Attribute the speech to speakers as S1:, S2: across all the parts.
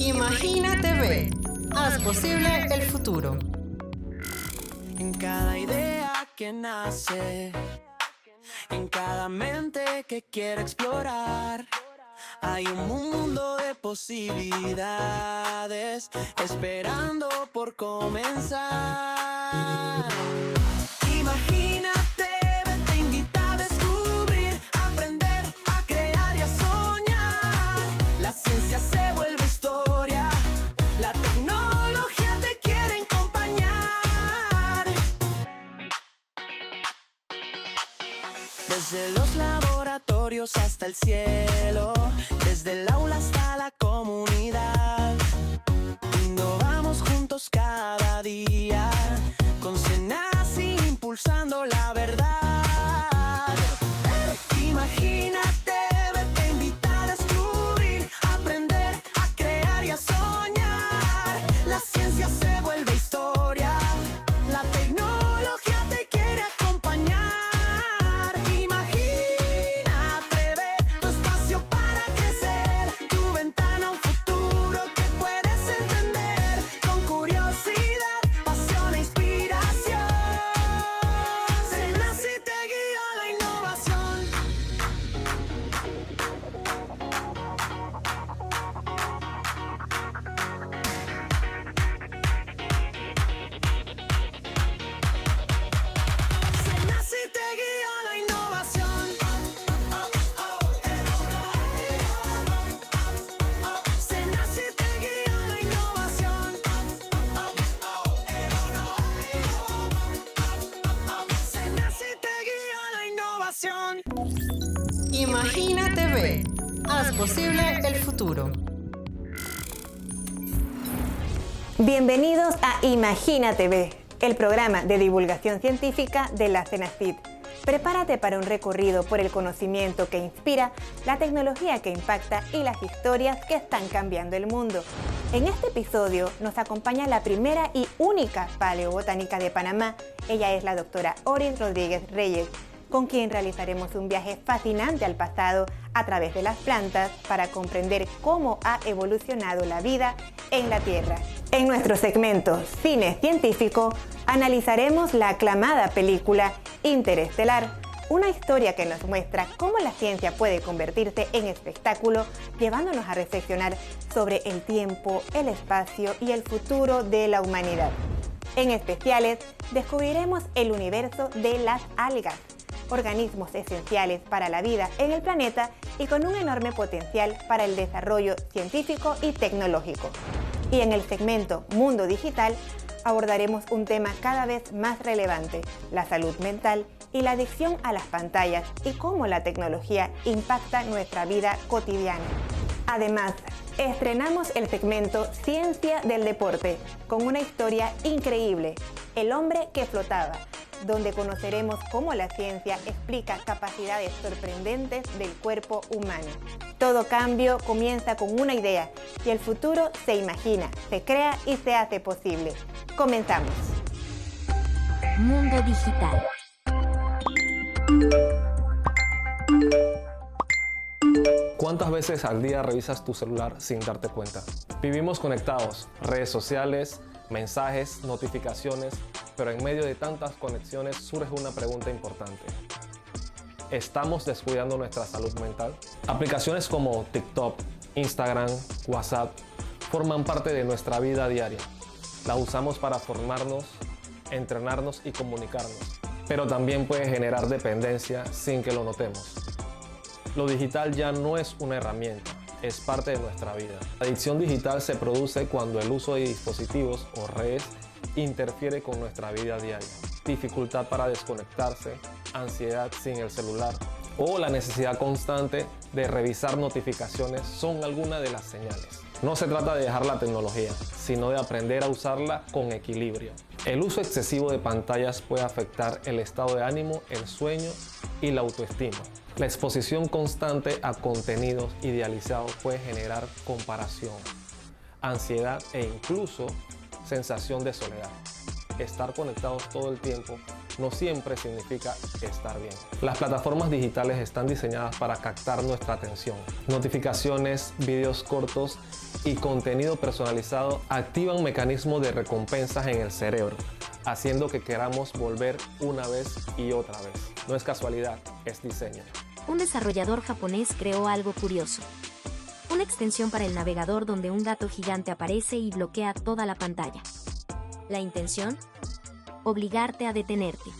S1: Imagínate ve. Haz posible el futuro.
S2: En cada idea que nace, en cada mente que quiere explorar, hay un mundo de posibilidades esperando por comenzar. Imagínate, te invita a descubrir, aprender, a crear y a soñar. La ciencia se vuelve historia, la tecnología te quiere acompañar. Desde los laboratorios hasta el cielo, desde el aula hasta la comunidad, innovamos juntos cada día, con Senasi impulsando la verdad. Imagínate, te invita a descubrir, aprender, a crear y a soñar. La ciencia se vuelve historia, la tecnología te quiere acompañar. Imagínate, ve tu espacio para crecer, tu ventana a un futuro que puedes entender, con curiosidad, pasión e inspiración. Senasi te guía a la innovación. Senasi te guía a la innovación. Senasi te guía a la innovación. Senasi te guía a la innovación.
S1: Imagínate ve. Haz posible el futuro.
S3: Bienvenidos a Imagínate ve, el programa de divulgación científica de la CENACIT. Prepárate para un recorrido por el conocimiento que inspira, la tecnología que impacta y las historias que están cambiando el mundo. En este episodio nos acompaña la primera y única paleobotánica de Panamá. Ella es la doctora Oris Rodríguez Reyes, con quien realizaremos un viaje fascinante al pasado a través de las plantas para comprender cómo ha evolucionado la vida en la Tierra. En nuestro segmento Cine Científico analizaremos la aclamada película Interestelar, una historia que nos muestra cómo la ciencia puede convertirse en espectáculo, llevándonos a reflexionar sobre el tiempo, el espacio y el futuro de la humanidad. En especiales, descubriremos el universo de las algas, organismos esenciales para la vida en el planeta y con un enorme potencial para el desarrollo científico y tecnológico. Y en el segmento Mundo Digital abordaremos un tema cada vez más relevante, la salud mental y la adicción a las pantallas y cómo la tecnología impacta nuestra vida cotidiana. Además, estrenamos el segmento Ciencia del Deporte con una historia increíble, El hombre que flotaba, donde conoceremos cómo la ciencia explica capacidades sorprendentes del cuerpo humano. Todo cambio comienza con una idea y el futuro se imagina, se crea y se hace posible. Comenzamos.
S4: Mundo Digital.
S5: ¿Cuántas veces al día revisas tu celular sin darte cuenta? Vivimos conectados, redes sociales, mensajes, notificaciones, pero en medio de tantas conexiones surge una pregunta importante. ¿Estamos descuidando nuestra salud mental? Aplicaciones como TikTok, Instagram, WhatsApp forman parte de nuestra vida diaria. Las usamos para formarnos, entrenarnos y comunicarnos, pero también puede generar dependencia sin que lo notemos. Lo digital ya no es una herramienta, es parte de nuestra vida. La adicción digital se produce cuando el uso de dispositivos o redes interfiere con nuestra vida diaria. Dificultad para desconectarse, ansiedad sin el celular o la necesidad constante de revisar notificaciones son algunas de las señales. No se trata de dejar la tecnología, sino de aprender a usarla con equilibrio. El uso excesivo de pantallas puede afectar el estado de ánimo, el sueño y la autoestima. La exposición constante a contenidos idealizados puede generar comparación, ansiedad e incluso sensación de soledad. Estar conectados todo el tiempo no siempre significa estar bien. Las plataformas digitales están diseñadas para captar nuestra atención. Notificaciones, videos cortos y contenido personalizado activan mecanismos de recompensas en el cerebro, haciendo que queramos volver una vez y otra vez. No es casualidad, es diseño.
S4: Un desarrollador japonés creó algo curioso. Una extensión para el navegador donde un gato gigante aparece y bloquea toda la pantalla. La intención: obligarte a detenerte.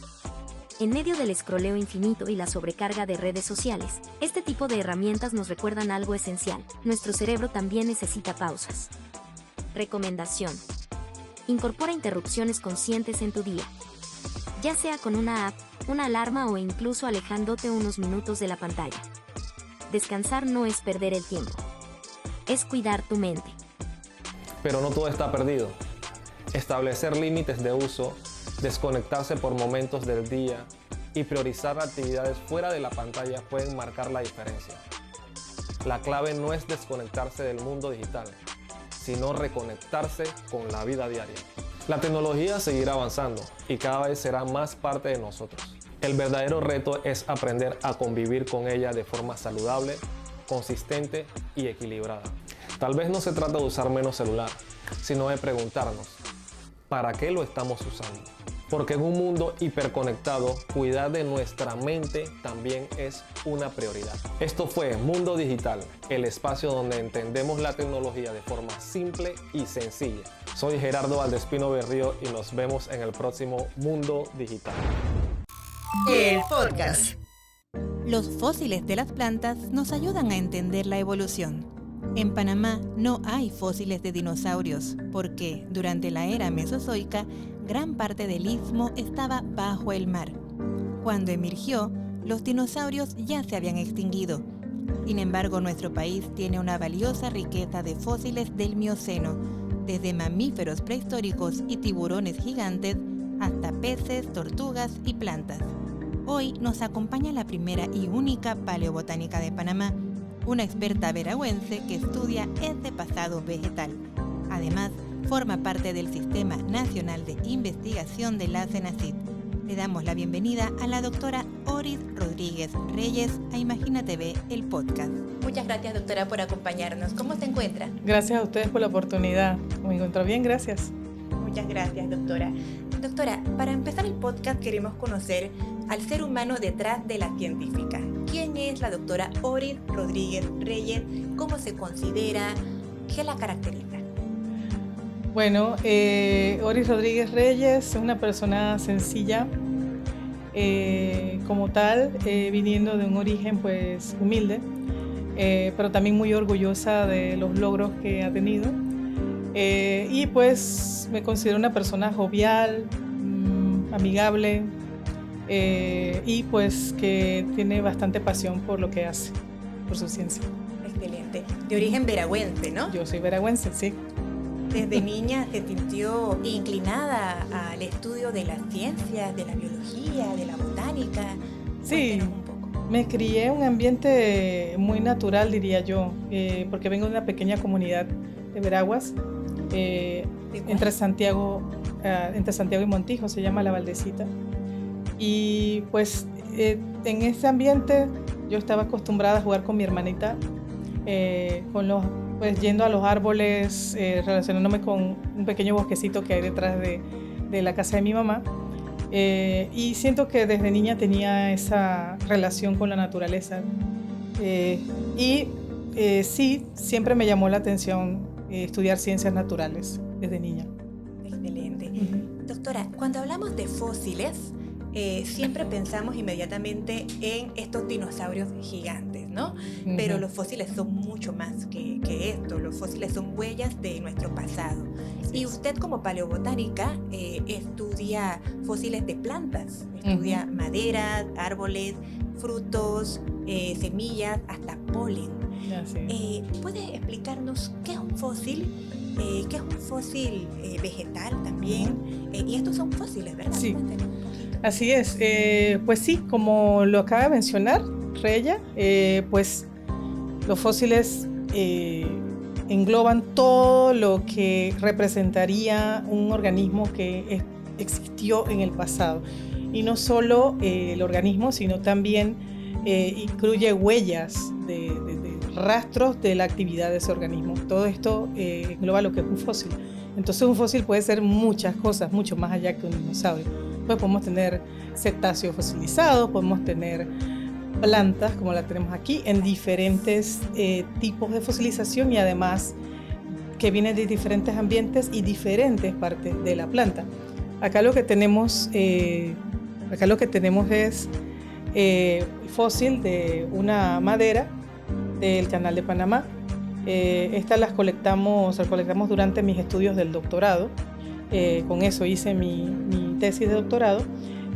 S4: En medio del escroleo infinito y la sobrecarga de redes sociales, este tipo de herramientas nos recuerdan algo esencial. Nuestro cerebro también necesita pausas. Recomendación: incorpora interrupciones conscientes en tu día. Ya sea con una app, una alarma o incluso alejándote unos minutos de la pantalla. Descansar no es perder el tiempo. Es cuidar tu mente.
S5: Pero no todo está perdido. Establecer límites de uso, desconectarse por momentos del día y priorizar actividades fuera de la pantalla pueden marcar la diferencia. La clave no es desconectarse del mundo digital, sino reconectarse con la vida diaria. La tecnología seguirá avanzando y cada vez será más parte de nosotros. El verdadero reto es aprender a convivir con ella de forma saludable, consistente y equilibrada. Tal vez no se trata de usar menos celular, sino de preguntarnos, ¿para qué lo estamos usando? Porque en un mundo hiperconectado, cuidar de nuestra mente también es una prioridad. Esto fue Mundo Digital, el espacio donde entendemos la tecnología de forma simple y sencilla. Soy Gerardo Valdespino Berrío y nos vemos en el próximo Mundo Digital.
S1: El podcast.
S3: Los fósiles de las plantas nos ayudan a entender la evolución. En Panamá no hay fósiles de dinosaurios porque durante la era mesozoica gran parte del istmo estaba bajo el mar. Cuando emergió, los dinosaurios ya se habían extinguido. Sin embargo, nuestro país tiene una valiosa riqueza de fósiles del Mioceno, desde mamíferos prehistóricos y tiburones gigantes hasta peces, tortugas y plantas. Hoy nos acompaña la primera y única paleobotánica de Panamá, una experta veragüense que estudia este pasado vegetal. Además, forma parte del Sistema Nacional de Investigación de la CENACIT. Le damos la bienvenida a la doctora Oris Rodríguez Reyes a Imagina TV, el podcast. Muchas gracias, doctora, por acompañarnos. ¿Cómo se encuentra?
S6: Gracias a ustedes por la oportunidad. Me encuentro bien, gracias.
S3: Muchas gracias, doctora. Doctora, para empezar el podcast queremos conocer al ser humano detrás de la científica. ¿Quién es la doctora Oris Rodríguez Reyes? ¿Cómo se considera? ¿Qué la caracteriza?
S6: Bueno, Oris Rodríguez Reyes es una persona sencilla, como tal, viniendo de un origen pues humilde, pero también muy orgullosa de los logros que ha tenido. Y pues me considero una persona jovial, amigable, y pues que tiene bastante pasión por lo que hace, por su ciencia.
S3: Excelente. De origen veragüense, ¿no?
S6: Yo soy veragüense, sí.
S3: Desde niña se sintió inclinada al estudio de las ciencias, de la biología, de la botánica.
S6: Sí,
S3: Cuéntenos un poco.
S6: me crié en un ambiente muy natural, diría yo, porque vengo de una pequeña comunidad de Veraguas, entre Santiago y Montijo, se llama La Valdecita. Y pues en ese ambiente yo estaba acostumbrada a jugar con mi hermanita, pues yendo a los árboles, relacionándome con un pequeño bosquecito que hay detrás de la casa de mi mamá. Y siento que desde niña tenía esa relación con la naturaleza. Sí, siempre me llamó la atención estudiar ciencias naturales desde niña.
S3: Excelente.
S6: Uh-huh.
S3: Doctora, cuando hablamos de fósiles, siempre pensamos inmediatamente en estos dinosaurios gigantes, ¿no?
S6: Uh-huh.
S3: Pero los fósiles son mucho más que esto. Los fósiles son huellas de nuestro pasado. Y usted, como paleobotánica, estudia fósiles de plantas, estudia
S6: Uh-huh.
S3: maderas, árboles, frutos, semillas, hasta polen. ¿Puede explicarnos qué es un fósil? ¿Qué es un fósil vegetal también? Y estos son fósiles, ¿verdad?
S6: Sí.
S3: Cuéntenos un poquito.
S6: Así es, pues sí, como lo acaba de mencionar Reya, pues los fósiles engloban todo lo que representaría un organismo que existió en el pasado. Y no solo el organismo, sino también incluye huellas de rastros de la actividad de ese organismo. Todo esto engloba lo que es un fósil. Entonces un fósil puede ser muchas cosas, mucho más allá que un dinosaurio. Pues podemos tener cetáceos fosilizados, podemos tener plantas como la tenemos aquí en diferentes tipos de fosilización y además que vienen de diferentes ambientes y diferentes partes de la planta. Acá lo que tenemos es el fósil de una madera del Canal de Panamá. Estas las colectamos durante mis estudios del doctorado. Con eso hice mi tesis de doctorado.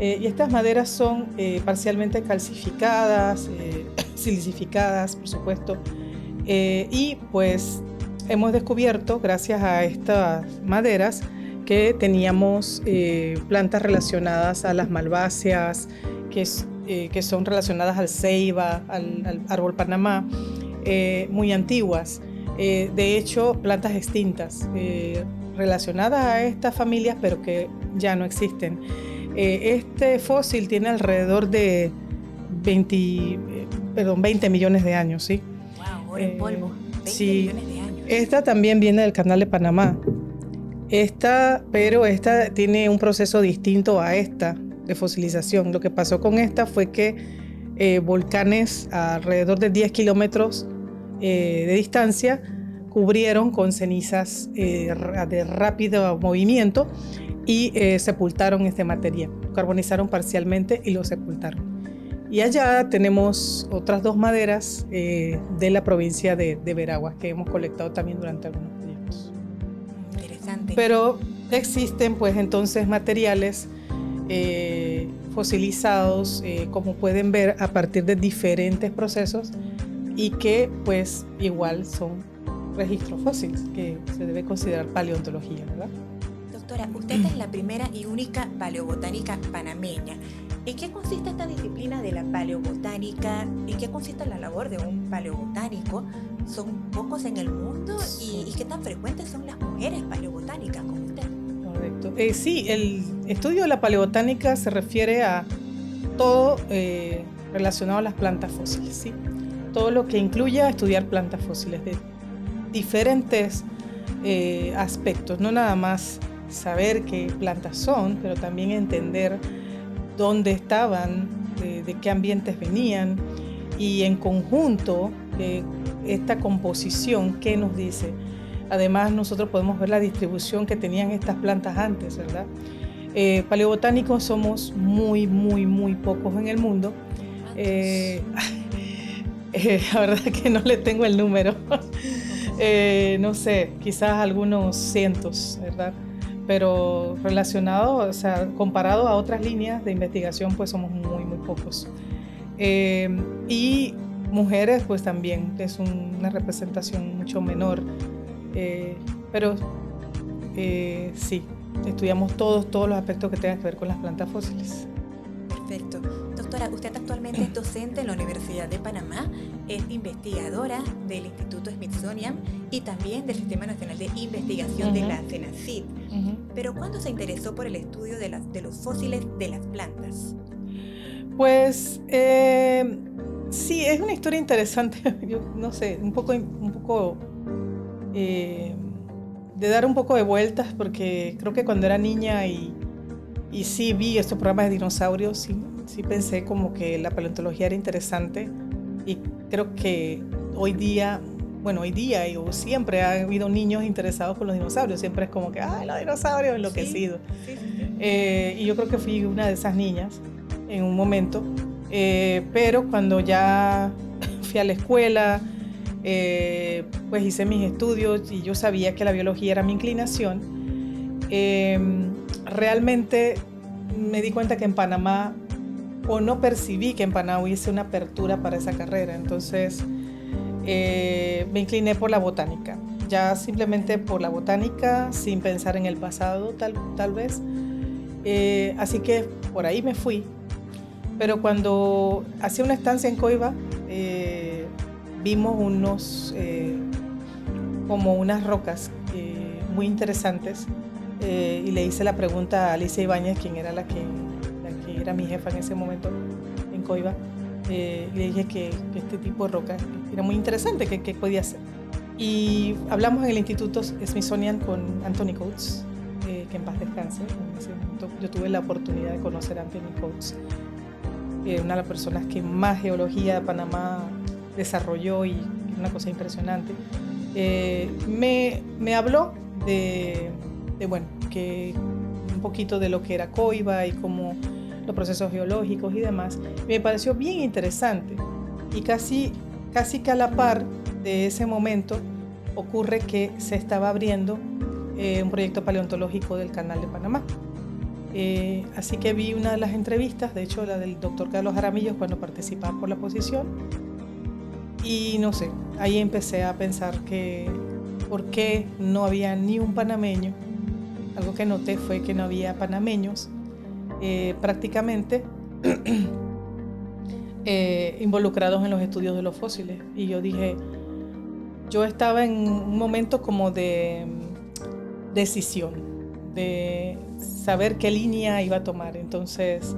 S6: Y estas maderas son parcialmente calcificadas, silicificadas, por supuesto. Y pues hemos descubierto, gracias a estas maderas, que teníamos plantas relacionadas a las malváceas, que son relacionadas al ceiba, al árbol Panamá, muy antiguas. De hecho, plantas extintas relacionadas a estas familias, pero que ya no existen. Este fósil tiene alrededor de 20 millones de años, ¿sí?
S7: Wow, oro en polvo, 20
S6: sí.
S7: millones de años.
S6: Esta también viene del Canal de Panamá. Pero esta tiene un proceso distinto a esta de fosilización. Lo que pasó con esta fue que volcanes a alrededor de 10 kilómetros de distancia cubrieron con cenizas de rápido movimiento y sepultaron este material. Carbonizaron parcialmente y lo sepultaron. Y allá tenemos otras 2 maderas de la provincia de Veraguas que hemos colectado también durante algunos proyectos.
S7: Interesante.
S6: Pero existen pues entonces materiales fosilizados, como pueden ver, a partir de diferentes procesos y que pues igual son registros fósiles, que se debe considerar paleontología, ¿verdad?
S7: Doctora, usted es la primera y única paleobotánica panameña. ¿En qué consiste esta disciplina de la paleobotánica? ¿En qué consiste la labor de un paleobotánico? ¿Son pocos en el mundo? ¿Y qué tan frecuentes son las mujeres paleobotánicas como usted?
S6: Correcto. Sí, el estudio de la paleobotánica se refiere a todo relacionado a las plantas fósiles, ¿sí? Todo lo que incluya estudiar plantas fósiles de diferentes aspectos, no nada más saber qué plantas son, pero también entender dónde estaban, de qué ambientes venían y en conjunto esta composición, ¿qué nos dice? Además, nosotros podemos ver la distribución que tenían estas plantas antes, ¿verdad? Paleobotánicos somos muy pocos en el mundo. La verdad que no le tengo el número. No sé, quizás algunos cientos, ¿verdad? Pero relacionado, o sea, comparado a otras líneas de investigación, pues somos muy pocos. Y mujeres, pues también es una representación mucho menor. Pero sí, estudiamos todos los aspectos que tengan que ver con las plantas fósiles.
S7: Perfecto. Doctora, usted actualmente es docente en la Universidad de Panamá, es investigadora del Instituto Smithsonian y también del Sistema Nacional de Investigación de la CENACIT. Pero ¿cuándo se interesó por el estudio de los fósiles de las plantas?
S6: Pues sí, es una historia interesante. Yo no sé, un poco de dar un poco de vueltas, porque creo que cuando era niña y sí vi estos programas de dinosaurios, sí pensé como que la paleontología era interesante, y creo que hoy día o siempre ha habido niños interesados por los dinosaurios, siempre es como que ¡ay, los dinosaurios! Enloquecidos. Sí. Y yo creo que fui una de esas niñas en un momento, pero cuando ya fui a la escuela, pues hice mis estudios y yo sabía que la biología era mi inclinación. Realmente me di cuenta que en Panamá, o no percibí que en Panamá hubiese una apertura para esa carrera, entonces me incliné por la botánica, ya simplemente por la botánica, sin pensar en el pasado tal vez. Así que por ahí me fui, pero cuando hacía una estancia en Coiba, vimos como unas rocas muy interesantes, y le hice la pregunta a Alicia Ibáñez, quien era la que era mi jefa en ese momento en Coiba, Le dije que este tipo de roca era muy interesante, que podía ser. Y hablamos en el Instituto Smithsonian con Anthony Coates, que en paz descanse. En ese momento yo tuve la oportunidad de conocer a Anthony Coates, una de las personas que más geología de Panamá desarrolló y una cosa impresionante. Me habló de bueno, que un poquito de lo que era Coiba y cómo los procesos geológicos y demás. Me pareció bien interesante y casi que a la par de ese momento ocurre que se estaba abriendo un proyecto paleontológico del Canal de Panamá. Así que vi una de las entrevistas, de hecho la del doctor Carlos Jaramillo cuando participaba por la posición, y no sé, ahí empecé a pensar que por qué no había ni un panameño. Algo que noté fue que no había panameños prácticamente involucrados en los estudios de los fósiles, y yo dije, yo estaba en un momento como de decisión, de saber qué línea iba a tomar. Entonces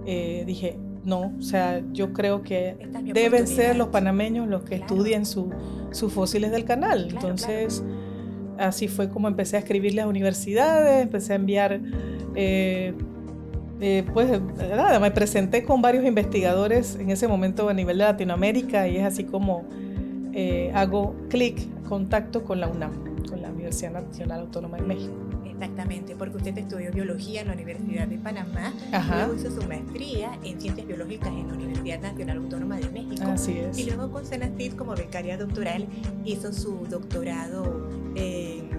S6: dije, no, o sea, yo creo que deben ser los panameños los que estudien sus fósiles del canal. Entonces, así fue como empecé a escribirle a las universidades, empecé a enviar, pues nada, me presenté con varios investigadores en ese momento a nivel de Latinoamérica, y es así como hago contacto con la UNAM, con la Universidad Nacional Autónoma de México.
S7: Exactamente, porque usted estudió biología en la Universidad de Panamá, luego hizo su maestría en ciencias biológicas en la Universidad Nacional Autónoma de México.
S3: Así es.
S7: Y luego con CENACYT como becaria doctoral hizo su doctorado en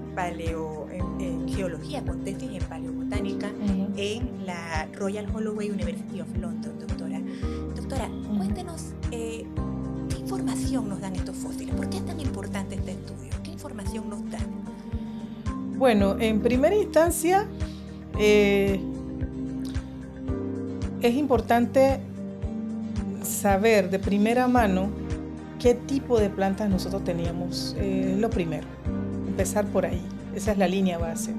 S7: geología con tesis en paleobotánica en la Royal Holloway University of London, doctora. Doctora, cuéntenos qué información nos dan estos fósiles, ¿por qué es tan importante este estudio? ¿Qué información nos dan?
S6: Bueno, en primera instancia es importante saber de primera mano qué tipo de plantas nosotros teníamos. Lo primero, empezar por ahí, esa es la línea base,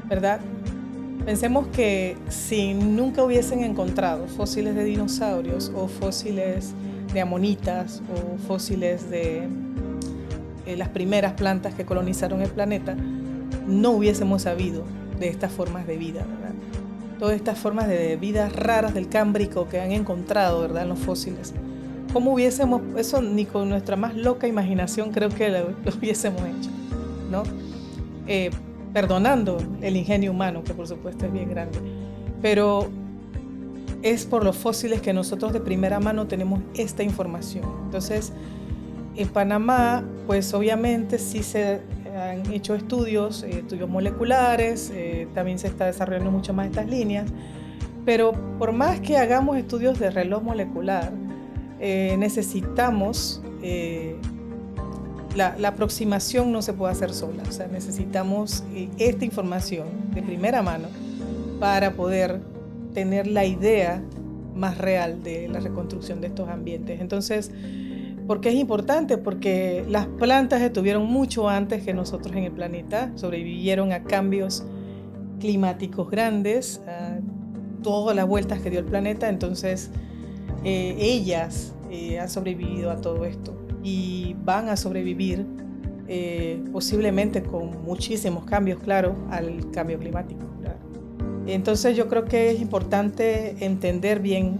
S6: ¿verdad? Pensemos que si nunca hubiesen encontrado fósiles de dinosaurios o fósiles de amonitas o fósiles de las primeras plantas que colonizaron el planeta, no hubiésemos sabido de estas formas de vida, ¿verdad? Todas estas formas de vida raras del Cámbrico que han encontrado, ¿verdad?, en los fósiles. ¿Cómo hubiésemos, eso ni con nuestra más loca imaginación creo que lo hubiésemos hecho, ¿no? Perdonando el ingenio humano, que por supuesto es bien grande, pero es por los fósiles que nosotros de primera mano tenemos esta información. Entonces, en Panamá, pues obviamente sí se han hecho estudios moleculares, también se está desarrollando mucho más estas líneas, pero por más que hagamos estudios de reloj molecular, necesitamos, la aproximación no se puede hacer sola, o sea, necesitamos esta información de primera mano para poder tener la idea más real de la reconstrucción de estos ambientes. Entonces, ¿por qué es importante? Porque las plantas estuvieron mucho antes que nosotros en el planeta, sobrevivieron a cambios climáticos grandes, a todas las vueltas que dio el planeta, entonces ellas han sobrevivido a todo esto y van a sobrevivir posiblemente con muchísimos cambios, claro, al cambio climático, ¿verdad? Entonces yo creo que es importante entender bien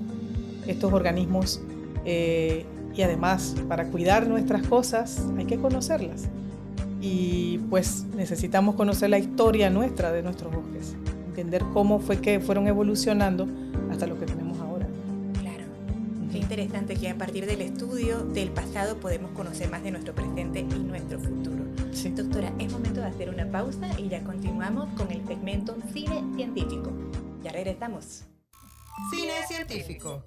S6: estos organismos y además para cuidar nuestras cosas hay que conocerlas y pues necesitamos conocer la historia nuestra de nuestros bosques, entender cómo fue que fueron evolucionando hasta lo que tenemos ahora.
S7: Claro, qué interesante que a partir del estudio del pasado podemos conocer más de nuestro presente y nuestro futuro.
S6: Sí.
S7: Doctora, es momento de hacer una pausa y ya continuamos con el segmento Cine Científico. Ya regresamos.
S1: Cine científico.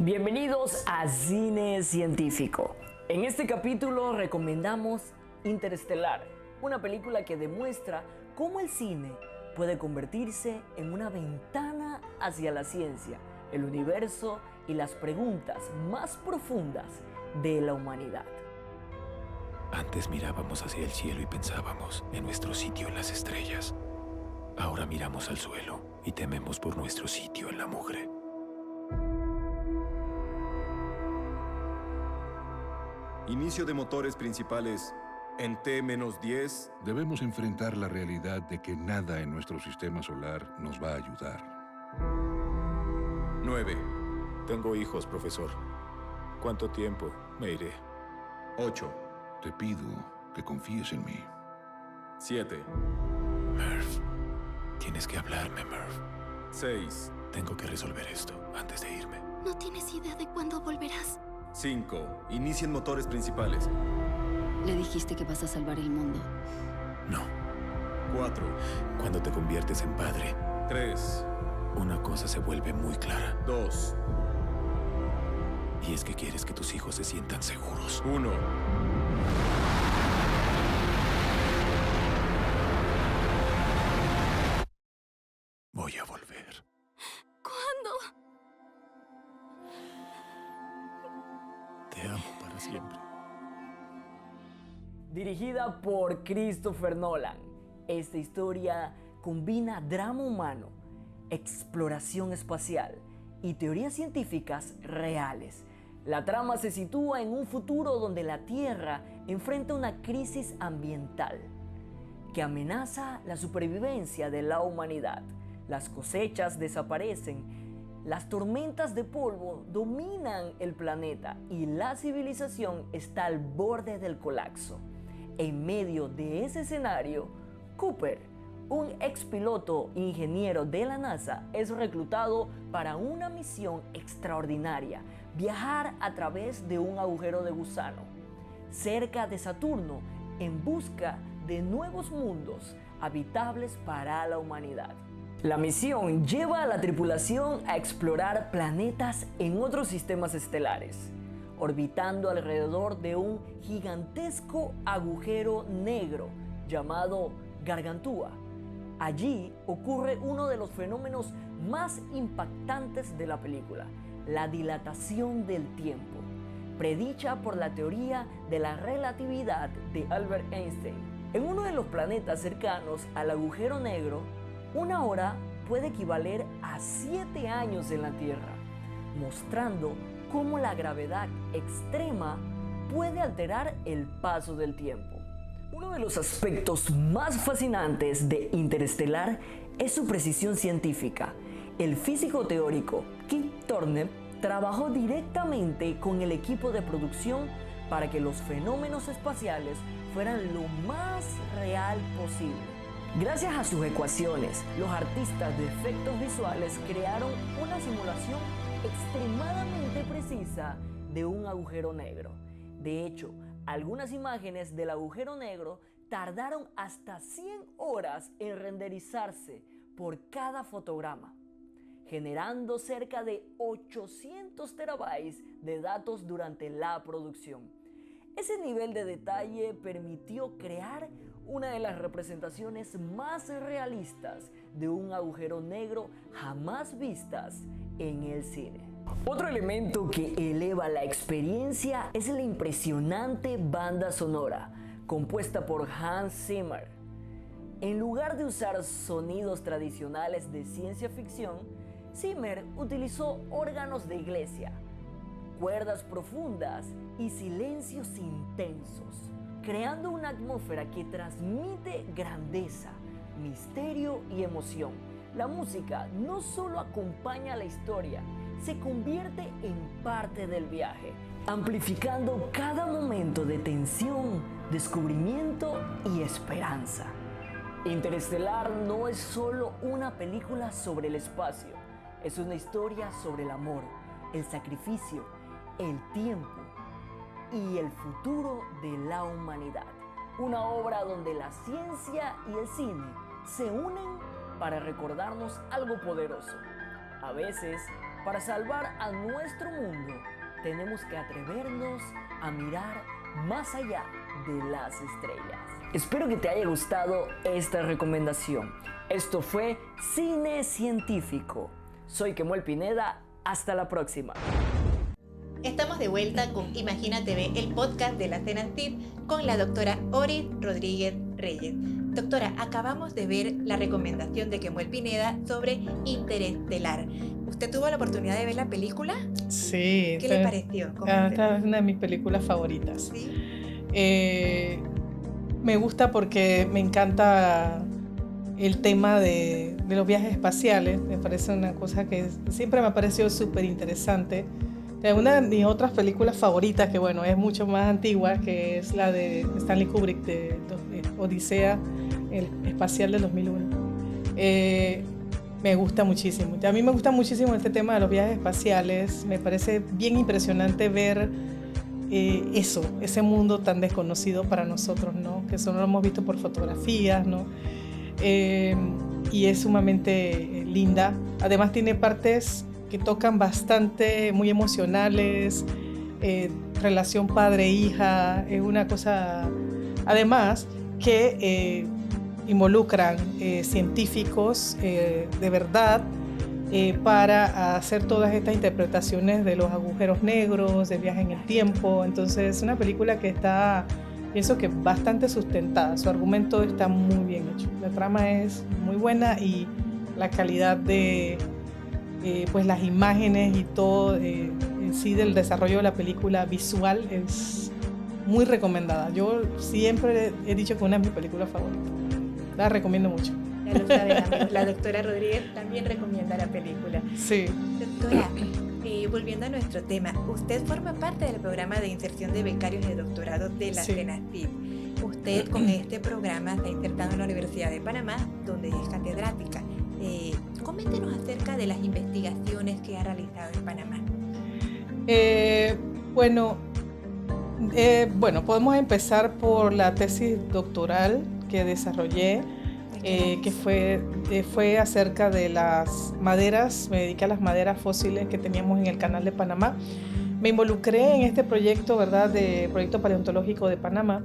S8: Bienvenidos a Cine Científico. En este capítulo recomendamos Interestelar, una película que demuestra cómo el cine puede convertirse en una ventana hacia la ciencia, el universo y las preguntas más profundas de la humanidad.
S9: Antes mirábamos hacia el cielo y pensábamos en nuestro sitio en las estrellas. Ahora miramos al suelo y tememos por nuestro sitio en la mugre.
S10: Inicio de motores principales en T-10.
S11: Debemos enfrentar la realidad de que nada en nuestro sistema solar nos va a ayudar.
S10: 9.
S9: Tengo hijos, profesor. ¿Cuánto tiempo me iré?
S10: 8.
S11: Te pido que confíes en mí.
S10: 7.
S9: Murph, tienes que hablarme, Murph.
S10: 6.
S9: Tengo que resolver esto antes de irme.
S12: No tienes idea de cuándo volverás.
S10: 5. Inicien motores principales.
S12: Le dijiste que vas a salvar el mundo.
S9: No.
S10: 4.
S9: Cuando te conviertes en padre,
S10: 3.
S9: una cosa se vuelve muy clara.
S10: 2.
S9: Y es que quieres que tus hijos se sientan seguros.
S10: 1.
S9: Voy a volver.
S12: ¿Cuándo?
S9: Te amo para siempre.
S8: Dirigida por Christopher Nolan, esta historia combina drama humano, exploración espacial y teorías científicas reales. La trama se sitúa en un futuro donde la Tierra enfrenta una crisis ambiental que amenaza la supervivencia de la humanidad. Las cosechas desaparecen, las tormentas de polvo dominan el planeta y la civilización está al borde del colapso. En medio de ese escenario, Cooper, un expiloto ingeniero de la NASA, es reclutado para una misión extraordinaria: viajar a través de un agujero de gusano cerca de Saturno en busca de nuevos mundos habitables para la humanidad. La misión lleva a la tripulación a explorar planetas en otros sistemas estelares, orbitando alrededor de un gigantesco agujero negro llamado Gargantúa. Allí ocurre uno de los fenómenos más impactantes de la película: la dilatación del tiempo, predicha por la teoría de la relatividad de Albert Einstein. En uno de los planetas cercanos al agujero negro, una hora puede equivaler a 7 años en la Tierra, mostrando cómo la gravedad extrema puede alterar el paso del tiempo. Uno de los aspectos más fascinantes de Interestelar es su precisión científica. El físico teórico Kip Thorne trabajó directamente con el equipo de producción para que los fenómenos espaciales fueran lo más real posible. Gracias a sus ecuaciones, los artistas de efectos visuales crearon una simulación extremadamente precisa de un agujero negro. De hecho, algunas imágenes del agujero negro tardaron hasta 100 horas en renderizarse por cada fotograma, generando cerca de 800 terabytes de datos durante la producción. Ese nivel de detalle permitió crear una de las representaciones más realistas de un agujero negro jamás vistas en el cine. Otro elemento que eleva la experiencia es la impresionante banda sonora, compuesta por Hans Zimmer. En lugar de usar sonidos tradicionales de ciencia ficción, Zimmer utilizó órganos de iglesia, cuerdas profundas y silencios intensos, creando una atmósfera que transmite grandeza, misterio y emoción. La música no solo acompaña la historia, se convierte en parte del viaje, amplificando cada momento de tensión, descubrimiento y esperanza. Interestelar no es solo una película sobre el espacio, es una historia sobre el amor, el sacrificio, el tiempo y el futuro de la humanidad. Una obra donde la ciencia y el cine se unen para recordarnos algo poderoso. A veces, para salvar a nuestro mundo, tenemos que atrevernos a mirar más allá de las estrellas. Espero que te haya gustado esta recomendación. Esto fue Cine Científico. Soy Kemuel Pineda. Hasta la próxima.
S7: Estamos de vuelta con Imagina TV, el podcast de la CENACIT, con la doctora Oris Rodríguez Reyes. Doctora, acabamos de ver la recomendación de Kemuel Pineda sobre Interestelar. ¿Usted tuvo la oportunidad de ver la película?
S6: Sí.
S7: ¿Qué le pareció?
S6: Esta es una de mis películas favoritas.
S7: ¿Sí?
S6: Me gusta porque me encanta el tema de los viajes espaciales. Me parece una cosa que siempre me ha parecido súper interesante. Una de mis otras películas favoritas, que bueno, es mucho más antigua, que es la de Stanley Kubrick, de Odisea el espacial del 2001. Me gusta muchísimo. A mí me gusta muchísimo este tema de los viajes espaciales. Me parece bien impresionante ver ese mundo tan desconocido para nosotros, ¿no? Que solo lo hemos visto por fotografías, ¿no? Y es sumamente linda. Además tiene partes que tocan bastante, muy emocionales, relación padre-hija, es una cosa, además, que involucran científicos de verdad para hacer todas estas interpretaciones de los agujeros negros, de viaje en el tiempo. Entonces es una película que está, pienso que bastante sustentada, su argumento está muy bien hecho, la trama es muy buena y la calidad de pues las imágenes y todo en sí del desarrollo de la película visual es muy recomendada. Yo siempre he dicho que es una de mis películas favoritas. La recomiendo mucho.
S7: Ya lo saben, amigos. La doctora Rodríguez también recomienda la película.
S6: Sí.
S7: Doctora, volviendo a nuestro tema, usted forma parte del programa de inserción de becarios de doctorado de la CENACIT. Usted con este programa está insertado en la Universidad de Panamá, donde es catedrática. Coméntenos acerca de las investigaciones que ha realizado en Panamá.
S6: Bueno, podemos empezar por la tesis doctoral que desarrollé, que fue acerca de las maderas. Me dediqué a las maderas fósiles que teníamos en el Canal de Panamá. Me involucré en este proyecto, ¿verdad?, de proyecto paleontológico de Panamá,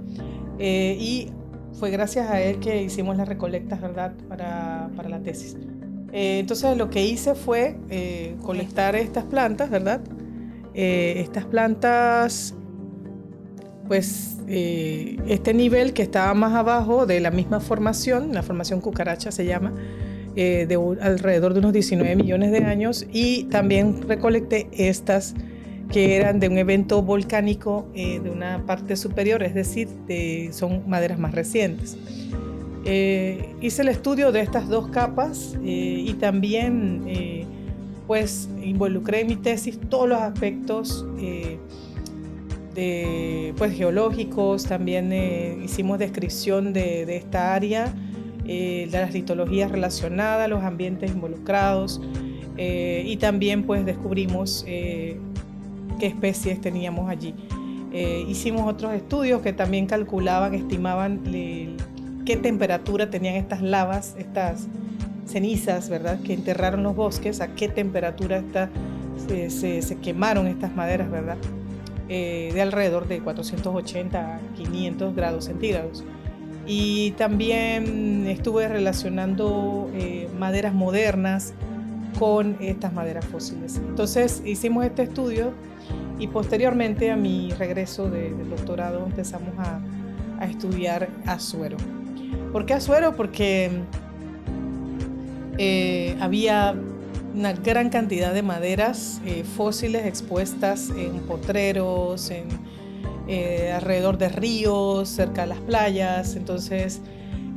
S6: y fue gracias a él que hicimos las recolectas, ¿verdad?, para la tesis. Entonces lo que hice fue colectar estas plantas, ¿verdad? Estas plantas, pues este nivel que estaba más abajo de la misma formación, la formación cucaracha se llama, alrededor de unos 19 millones de años, y también recolecté estas que eran de un evento volcánico de una parte superior, es decir, son maderas más recientes. Hice el estudio de estas dos capas y también pues involucré en mi tesis todos los aspectos geológicos. También hicimos descripción de esta área, de las litologías relacionadas, los ambientes involucrados, y también pues descubrimos qué especies teníamos allí. Hicimos otros estudios que también calculaban, estimaban qué temperatura tenían estas lavas, estas cenizas, ¿verdad?, que enterraron los bosques, a qué temperatura se quemaron estas maderas, ¿verdad?, de alrededor de 480 a 500 grados centígrados. Y también estuve relacionando maderas modernas con estas maderas fósiles. Entonces hicimos este estudio y posteriormente a mi regreso del doctorado empezamos a estudiar Azuero. ¿Por qué Azuero? Porque había una gran cantidad de maderas fósiles expuestas en potreros, alrededor de ríos, cerca de las playas. Entonces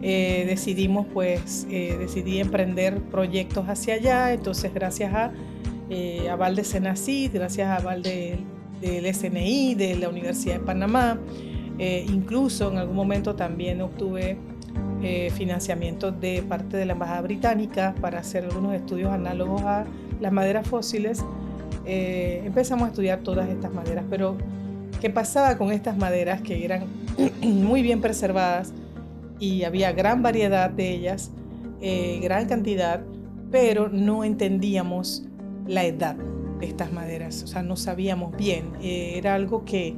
S6: decidí emprender proyectos hacia allá. Entonces gracias a aval de CENACIT, gracias a aval del SNI, de la Universidad de Panamá, incluso en algún momento también obtuve financiamiento de parte de la Embajada Británica para hacer algunos estudios análogos a las maderas fósiles. Empezamos a estudiar todas estas maderas, pero ¿qué pasaba con estas maderas que eran muy bien preservadas y había gran variedad de ellas, gran cantidad, pero no entendíamos la edad de estas maderas? O sea, no sabíamos bien, era algo que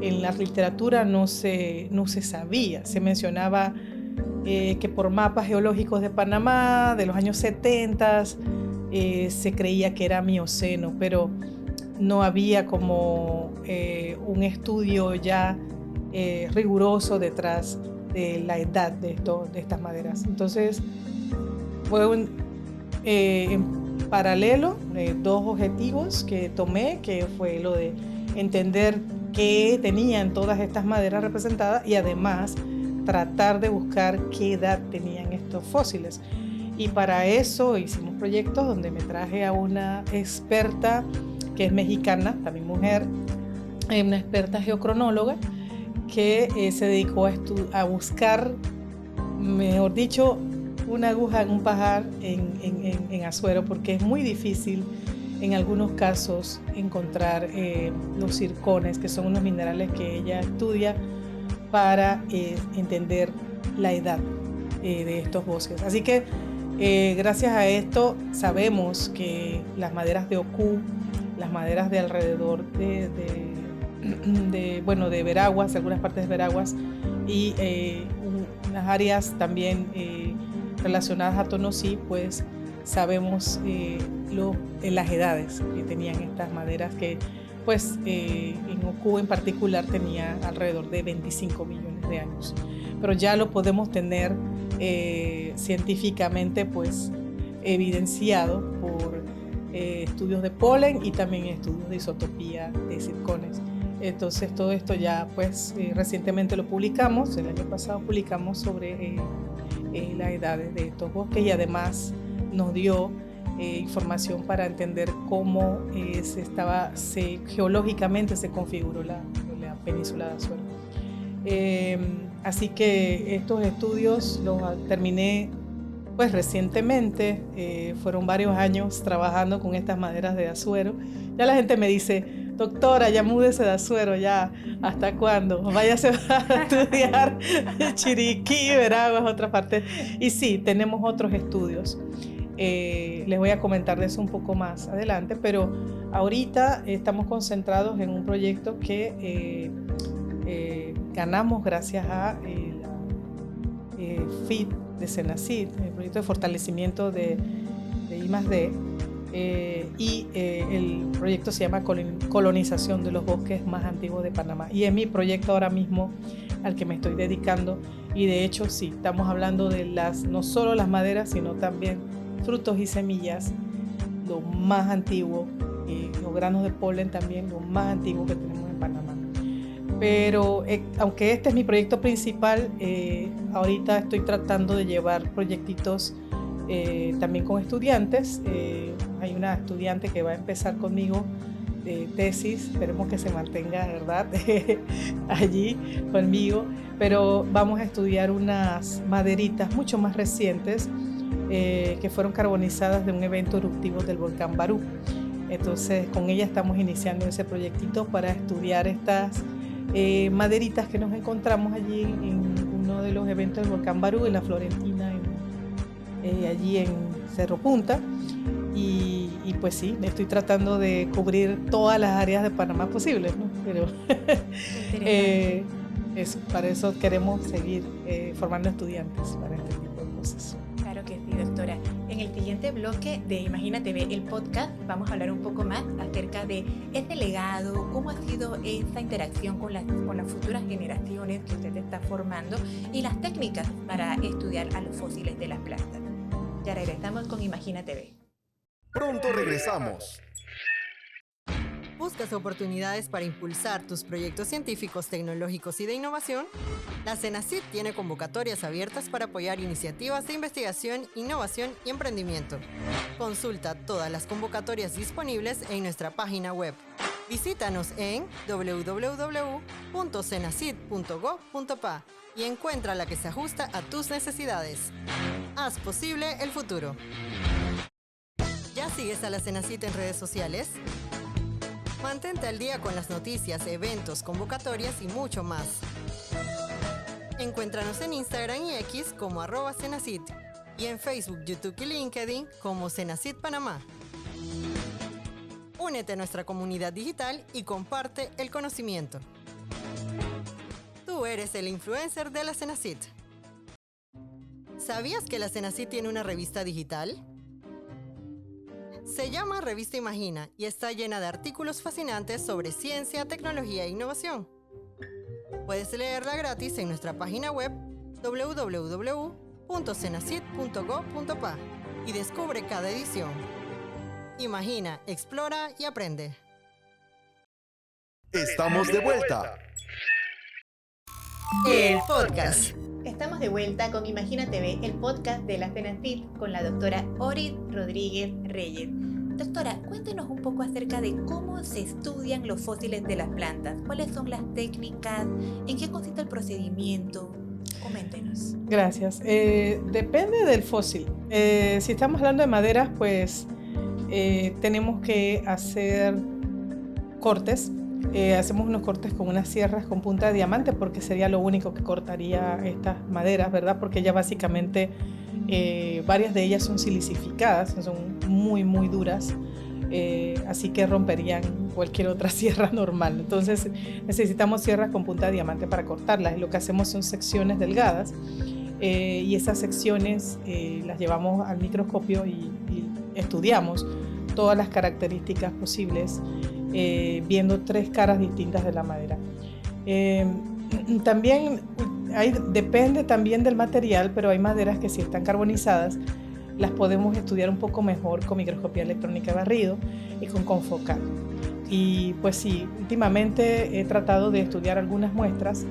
S6: en la literatura no se sabía. Se mencionaba que por mapas geológicos de Panamá de los años 70 se creía que era mioceno, pero no había como un estudio ya riguroso detrás de la edad de estas maderas. Entonces fue en paralelo dos objetivos que tomé, que fue lo de entender qué tenían todas estas maderas representadas y además tratar de buscar qué edad tenían estos fósiles. Y para eso hicimos proyectos donde me traje a una experta que es mexicana, también mujer, una experta geocronóloga que se dedicó a buscar, mejor dicho, una aguja en un pajar en Azuero, porque es muy difícil en algunos casos encontrar los zircones, que son unos minerales que ella estudia para entender la edad de estos bosques. Así que gracias a esto sabemos que las maderas de Oku, las maderas de alrededor de Veraguas, algunas partes de Veraguas y unas áreas también relacionadas a Tonosí, pues sabemos las edades que tenían estas maderas, que pues en Oku en particular tenía alrededor de 25 millones de años. Pero ya lo podemos tener científicamente pues evidenciado por estudios de polen y también estudios de isotopía de zircones. Entonces todo esto ya pues recientemente lo publicamos, el año pasado publicamos sobre las edades de estos bosques y además nos dio información para entender cómo geológicamente se configuró la península de Azuero. Así que estos estudios los terminé pues recientemente, fueron varios años trabajando con estas maderas de Azuero. Ya la gente me dice, doctora, ya múdese de Azuero, ya, ¿hasta cuándo? Váyase a estudiar Chiriquí, Veraguas, otra parte. Y sí, tenemos otros estudios. Les voy a comentar de eso un poco más adelante, pero ahorita estamos concentrados en un proyecto que ganamos gracias a FIT de Senacid, el proyecto de fortalecimiento de I+D, y el proyecto se llama Colonización de los bosques más antiguos de Panamá, y es mi proyecto ahora mismo al que me estoy dedicando. Y de hecho sí, estamos hablando de no solo las maderas, sino también frutos y semillas, lo más antiguo, los granos de polen también, lo más antiguo que tenemos en Panamá. Pero aunque este es mi proyecto principal, ahorita estoy tratando de llevar proyectitos también con estudiantes. Hay una estudiante que va a empezar conmigo de tesis, esperemos que se mantenga, ¿verdad? allí conmigo, pero vamos a estudiar unas maderitas mucho más recientes que fueron carbonizadas de un evento eruptivo del volcán Barú. Entonces con ella estamos iniciando ese proyectito para estudiar estas maderitas que nos encontramos allí en uno de los eventos del volcán Barú, en la Florentina, allí en Cerro Punta. Y pues sí, estoy tratando de cubrir todas las áreas de Panamá posibles, ¿no? Pero para eso queremos seguir formando estudiantes para este tipo de cosas.
S7: Claro que sí, doctora. En el siguiente bloque de Imagínate Ve, el podcast, vamos a hablar un poco más acerca de ese legado, cómo ha sido esa interacción con las futuras generaciones que usted está formando y las técnicas para estudiar a los fósiles de las plantas. Ya regresamos con Imagínate Ve.
S10: Pronto regresamos.
S1: ¿Buscas oportunidades para impulsar tus proyectos científicos, tecnológicos y de innovación? La Senacid tiene convocatorias abiertas para apoyar iniciativas de investigación, innovación y emprendimiento. Consulta todas las convocatorias disponibles en nuestra página web. Visítanos en www.senacid.gov.pa y encuentra la que se ajusta a tus necesidades. Haz posible el futuro. ¿Ya sigues a la Senacid en redes sociales? Mantente al día con las noticias, eventos, convocatorias y mucho más. Encuéntranos en Instagram y X como @Senacid y en Facebook, YouTube y LinkedIn como Senacid Panamá. Únete a nuestra comunidad digital y comparte el conocimiento. Tú eres el influencer de la Cenacit. ¿Sabías que la Cenacit tiene una revista digital? Se llama Revista Imagina y está llena de artículos fascinantes sobre ciencia, tecnología e innovación. Puedes leerla gratis en nuestra página web www.cenacit.go.pa y descubre cada edición. Imagina, explora y aprende.
S10: Estamos de vuelta.
S1: El podcast.
S3: Estamos de vuelta con Imagina TV, el podcast de la Cenacit con la doctora Orid Rodríguez Reyes. Doctora, cuéntenos un poco acerca de cómo se estudian los fósiles de las plantas. ¿Cuáles son las técnicas? ¿En qué consiste el procedimiento? Coméntenos.
S6: Gracias. Depende del fósil. Si estamos hablando de maderas, pues tenemos que hacer cortes. Hacemos unos cortes con unas sierras con punta de diamante porque sería lo único que cortaría estas maderas, ¿verdad? Porque ya básicamente varias de ellas son silicificadas, son muy muy duras, así que romperían cualquier otra sierra normal. Entonces necesitamos sierras con punta de diamante para cortarlas, y lo que hacemos son secciones delgadas, y esas secciones las llevamos al microscopio y estudiamos todas las características posibles, viendo 3 caras distintas de la madera. También depende también del material, pero hay maderas que si están carbonizadas las podemos estudiar un poco mejor con microscopía electrónica de barrido y con confocal. Y pues sí, últimamente he tratado de estudiar algunas muestras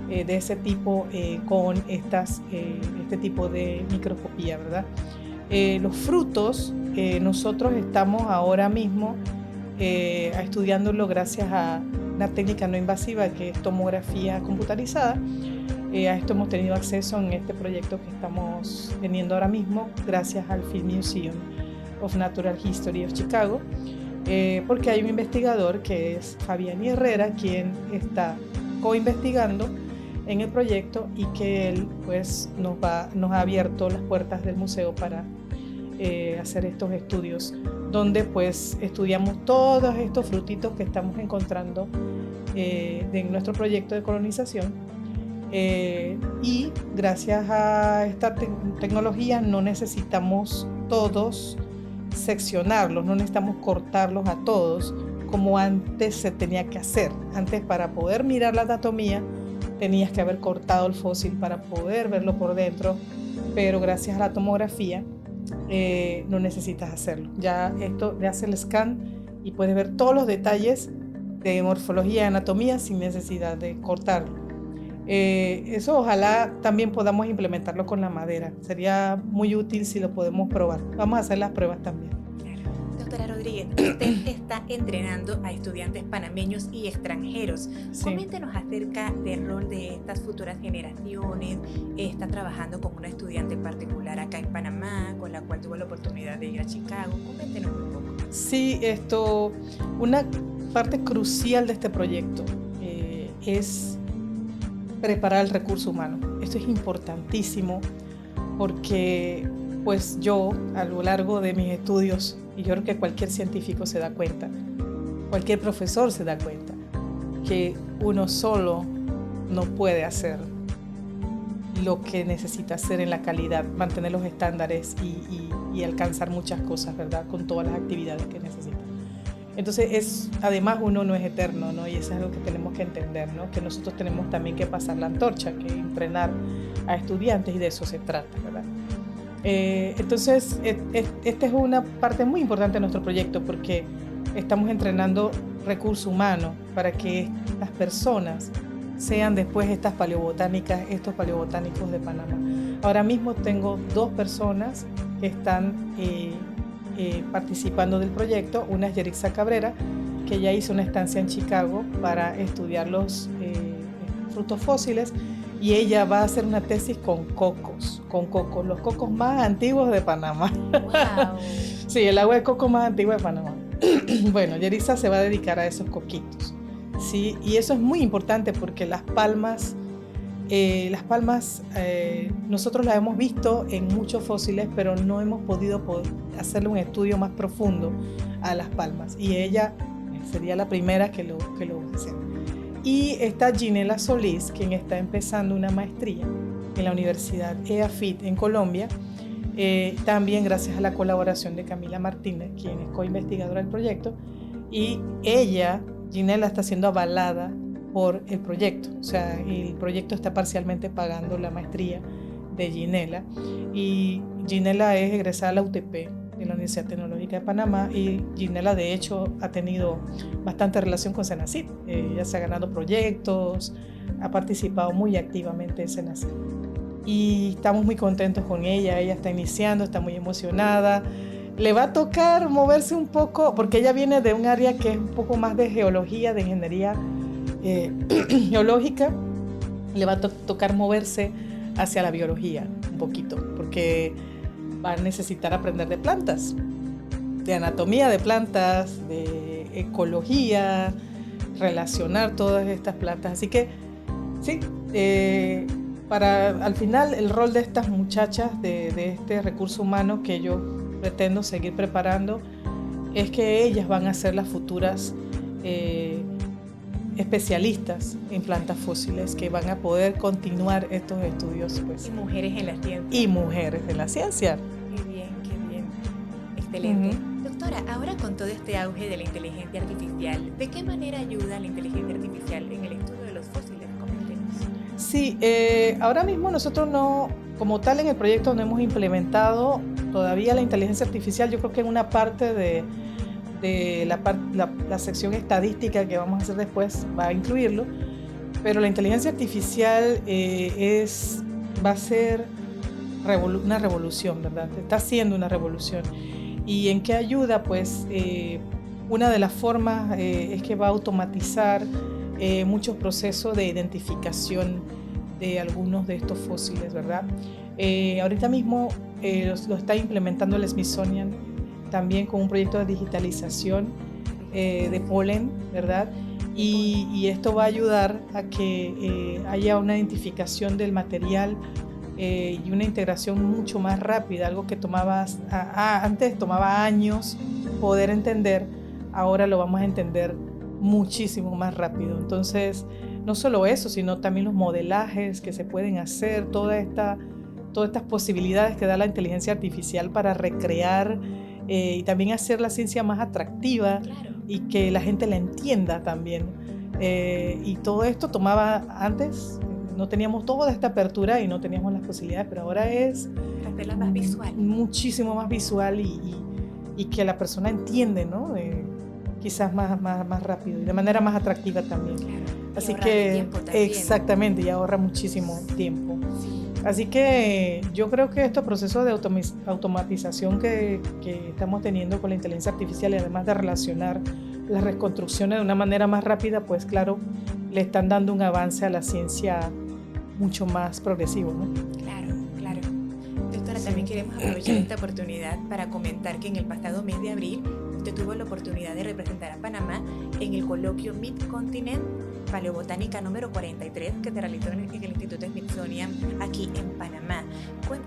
S6: de ese tipo con este tipo de microscopía, ¿verdad? Los frutos, nosotros estamos ahora mismo estudiándolo gracias a una técnica no invasiva que es tomografía computarizada. A esto hemos tenido acceso en este proyecto que estamos teniendo ahora mismo gracias al Field Museum of Natural History of Chicago, porque hay un investigador que es Fabián Herrera quien está co-investigando en el proyecto, y que él pues nos ha abierto las puertas del museo para hacer estos estudios, donde pues estudiamos todos estos frutitos que estamos encontrando en nuestro proyecto de colonización, y gracias a esta tecnología no necesitamos todos seccionarlos, no necesitamos cortarlos a todos como antes se tenía que hacer. Antes, para poder mirar la anatomía tenías que haber cortado el fósil para poder verlo por dentro, pero gracias a la tomografía no necesitas hacerlo. Ya esto le hace el scan y puedes ver todos los detalles de morfología y anatomía sin necesidad de cortarlo. Eso ojalá también podamos implementarlo con la madera. Sería muy útil si lo podemos probar. Vamos a hacer las pruebas también.
S7: Doctora Rodríguez, usted está entrenando a estudiantes panameños y extranjeros.
S6: Sí.
S7: Coméntenos acerca del rol de estas futuras generaciones. Está trabajando con una estudiante particular acá en Panamá, con la cual tuvo la oportunidad de ir a Chicago. Coméntenos un poco.
S6: Sí, una parte crucial de este proyecto es preparar el recurso humano. Esto es importantísimo porque pues yo, a lo largo de mis estudios, y yo creo que cualquier científico se da cuenta, cualquier profesor se da cuenta, que uno solo no puede hacer lo que necesita hacer en la calidad, mantener los estándares y alcanzar muchas cosas, ¿verdad? Con todas las actividades que necesita. Entonces, además uno no es eterno, ¿no? Y eso es algo que tenemos que entender, ¿no? Que nosotros tenemos también que pasar la antorcha, que entrenar a estudiantes, y de eso se trata, ¿verdad? Entonces, esta es una parte muy importante de nuestro proyecto, porque estamos entrenando recurso humano para que estas personas sean después estos paleobotánicos de Panamá. Ahora mismo tengo 2 personas que están participando del proyecto. Una es Yerixa Cabrera, que ya hizo una estancia en Chicago para estudiar los frutos fósiles, y ella va a hacer una tesis con cocos, los cocos más antiguos de Panamá.
S7: Wow.
S6: Sí, el agua de coco más antigua de Panamá. Bueno, Yerixa se va a dedicar a esos coquitos, ¿sí? Y eso es muy importante porque las palmas nosotros las hemos visto en muchos fósiles, pero no hemos podido hacerle un estudio más profundo a las palmas, y ella sería la primera que lo va a hacer. Y está Ginela Solís, quien está empezando una maestría en la Universidad EAFIT en Colombia, también gracias a la colaboración de Camila Martínez, quien es co-investigadora del proyecto, y ella, Ginela, está siendo avalada por el proyecto, o sea, el proyecto está parcialmente pagando la maestría de Ginela, y Ginela es egresada a la UTP, de la Universidad Tecnológica de Panamá, y Ginela de hecho ha tenido bastante relación con Senacid. Ella se ha ganado proyectos, ha participado muy activamente en Senacid. Y estamos muy contentos con ella está iniciando, está muy emocionada. Le va a tocar moverse un poco, porque ella viene de un área que es un poco más de geología, de ingeniería geológica. Le va a tocar moverse hacia la biología un poquito, porque va a necesitar aprender de plantas, de anatomía de plantas, de ecología, relacionar todas estas plantas. Así que sí, al final el rol de estas muchachas, de este recurso humano que yo pretendo seguir preparando, es que ellas van a ser las futuras especialistas en plantas fósiles que van a poder continuar estos estudios. Pues.
S7: Y mujeres en la ciencia.
S6: Y mujeres en la ciencia.
S7: Qué bien. Excelente. Doctora, ahora con todo este auge de la inteligencia artificial, ¿de qué manera ayuda la inteligencia artificial en el estudio de los fósiles? Coméntenos. Sí,
S6: ahora mismo nosotros no, como tal en el proyecto no hemos implementado todavía la inteligencia artificial. Yo creo que en una parte de la sección estadística que vamos a hacer después va a incluirlo, pero la inteligencia artificial va a ser una revolución, ¿verdad? Está haciendo una revolución. ¿Y en qué ayuda? Pues una de las formas es que va a automatizar muchos procesos de identificación de algunos de estos fósiles, ¿verdad? Ahorita mismo lo está implementando el Smithsonian también con un proyecto de digitalización de polen, ¿verdad? Y esto va a ayudar a que haya una identificación del material y una integración mucho más rápida, algo que antes tomaba años poder entender, ahora lo vamos a entender muchísimo más rápido. Entonces, no solo eso, sino también los modelajes que se pueden hacer, todas estas posibilidades que da la inteligencia artificial para recrear y también hacer la ciencia más atractiva, claro, y que la gente la entienda también. Y todo esto antes no teníamos toda esta apertura y no teníamos las posibilidades, pero ahora es
S7: hacerla más visual,
S6: muchísimo más visual y que la persona entiende, ¿no? Quizás más rápido y de manera más atractiva también.
S7: Claro.
S6: Así que exactamente, y ahorra muchísimo tiempo. Sí. Así que yo creo que estos procesos de automatización que estamos teniendo con la inteligencia artificial, y además de relacionar las reconstrucciones de una manera más rápida, pues claro, le están dando un avance a la ciencia mucho más progresivo, ¿no?
S7: Claro. Doctora, sí. También queremos aprovechar esta oportunidad para comentar que en el pasado mes de abril usted tuvo la oportunidad de representar a Panamá en el coloquio Mid-Continent Paleobotánica número 43 que se realizó en el Instituto Smithsonian aquí en Panamá.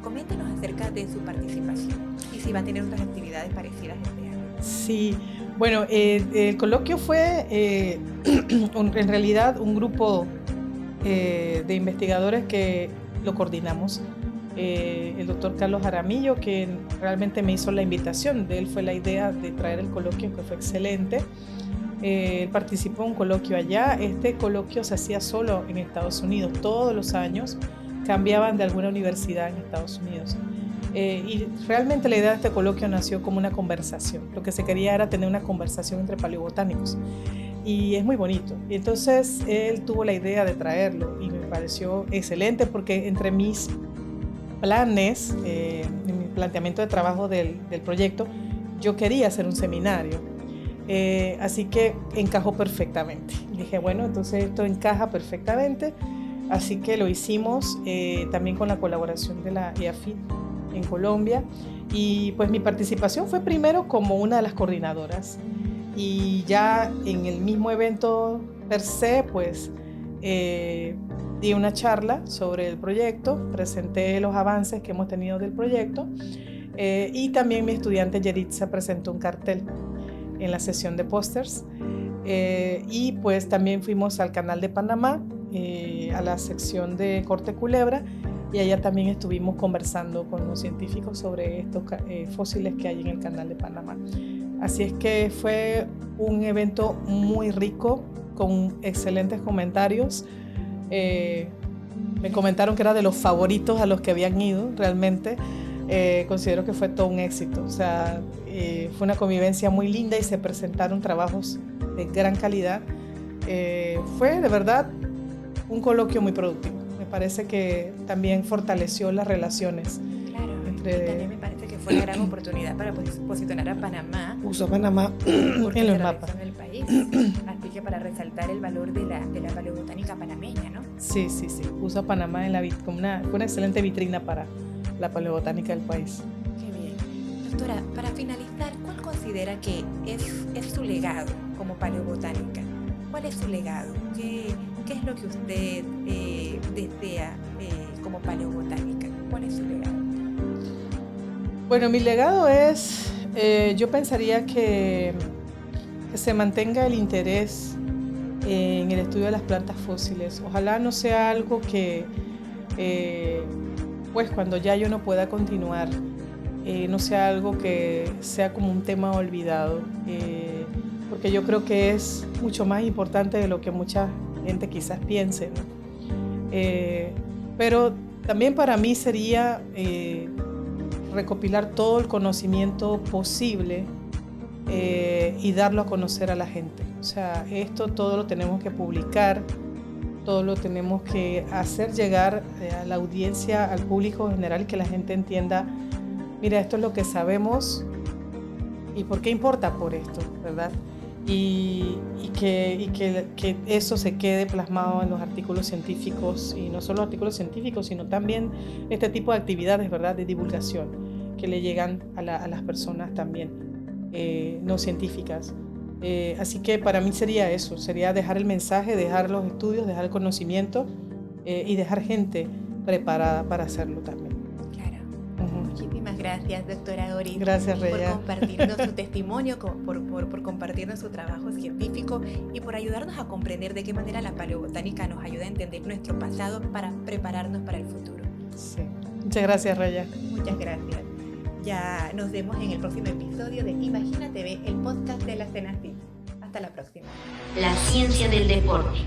S7: Coméntenos acerca de su participación y si va a tener otras actividades parecidas este año.
S6: Sí, bueno, el coloquio fue en realidad un grupo de investigadores que lo coordinamos. El doctor Carlos Jaramillo, que realmente me hizo la invitación, de él fue la idea de traer el coloquio, que fue excelente. Él participó en un coloquio allá. Este coloquio se hacía solo en Estados Unidos, todos los años cambiaban de alguna universidad en Estados Unidos. Y realmente la idea de este coloquio nació como una conversación. Lo que se quería era tener una conversación entre paleobotánicos. Y es muy bonito. Y entonces él tuvo la idea de traerlo y me pareció excelente porque entre mis planes, en mi planteamiento de trabajo del proyecto, yo quería hacer un seminario. Así que encajó perfectamente. Dije, bueno, entonces esto encaja perfectamente. Así que lo hicimos también con la colaboración de la EAFIT en Colombia. Y pues mi participación fue primero como una de las coordinadoras. Y ya en el mismo evento per se, pues di una charla sobre el proyecto, presenté los avances que hemos tenido del proyecto y también mi estudiante Yeritza presentó un cartel en la sesión de pósters Y pues también fuimos al Canal de Panamá, a la sección de Corte Culebra, y allá también estuvimos conversando con los científicos sobre estos fósiles que hay en el Canal de Panamá. Así es que fue un evento muy rico, con excelentes comentarios. Me comentaron que era de los favoritos a los que habían ido, realmente. Considero que fue todo un éxito. O sea, fue una convivencia muy linda y se presentaron trabajos de gran calidad. Fue de verdad un coloquio muy productivo. Me parece que también fortaleció las relaciones.
S7: Claro, y también me parece que fue una gran oportunidad para posicionar a Panamá.
S6: Puso a Panamá en los mapas
S7: del país. Así que para resaltar el valor de la paleobotánica panameña, ¿no?
S6: Sí. Puso a Panamá como fue una excelente vitrina para la paleobotánica del país.
S7: Qué bien. Doctora, para finalizar, ¿cuál considera que es su legado como paleobotánica? ¿Cuál es su legado? ¿Qué es lo que usted desea como paleobotánica? ¿Cuál es su legado?
S6: Bueno, mi legado es, yo pensaría que se mantenga el interés en el estudio de las plantas fósiles. Ojalá no sea algo que, pues cuando ya yo no pueda continuar, no sea algo que sea como un tema olvidado, porque yo creo que es mucho más importante de lo que mucha gente quizás piense, ¿no? Pero también para mí sería recopilar todo el conocimiento posible y darlo a conocer a la gente. O sea, esto todo lo tenemos que publicar, todo lo tenemos que hacer llegar a la audiencia, al público general, que la gente entienda, mira, esto es lo que sabemos y por qué importa por esto, ¿verdad? Y que eso se quede plasmado en los artículos científicos, y no solo artículos científicos, sino también este tipo de actividades, ¿verdad?, de divulgación que le llegan a las personas también no científicas. Así que para mí sería eso, sería dejar el mensaje, dejar los estudios, dejar el conocimiento y dejar gente preparada para hacerlo también.
S7: Claro. Muchísimas gracias, doctora Doris.
S6: Gracias, Reya.
S7: Por compartirnos su testimonio, por compartirnos su trabajo científico y por ayudarnos a comprender de qué manera la paleobotánica nos ayuda a entender nuestro pasado para prepararnos para el futuro.
S6: Sí. Muchas gracias, Reya.
S7: Muchas gracias. Ya nos vemos en el próximo episodio de Imagina TV, el podcast de la CENACYT. Hasta la próxima.
S4: La ciencia del deporte.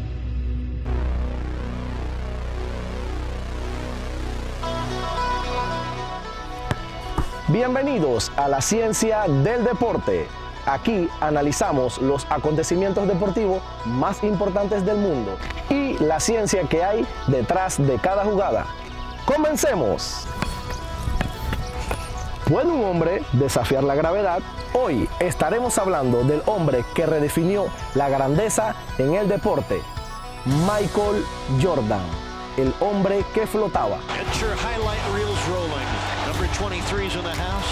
S13: Bienvenidos a la ciencia del deporte. Aquí analizamos los acontecimientos deportivos más importantes del mundo y la ciencia que hay detrás de cada jugada. ¡Comencemos! ¿Puede un hombre desafiar la gravedad? Hoy estaremos hablando del hombre que redefinió la grandeza en el deporte, Michael Jordan, el hombre que flotaba.
S14: Get your highlight reels rolling. Number 23's in the house.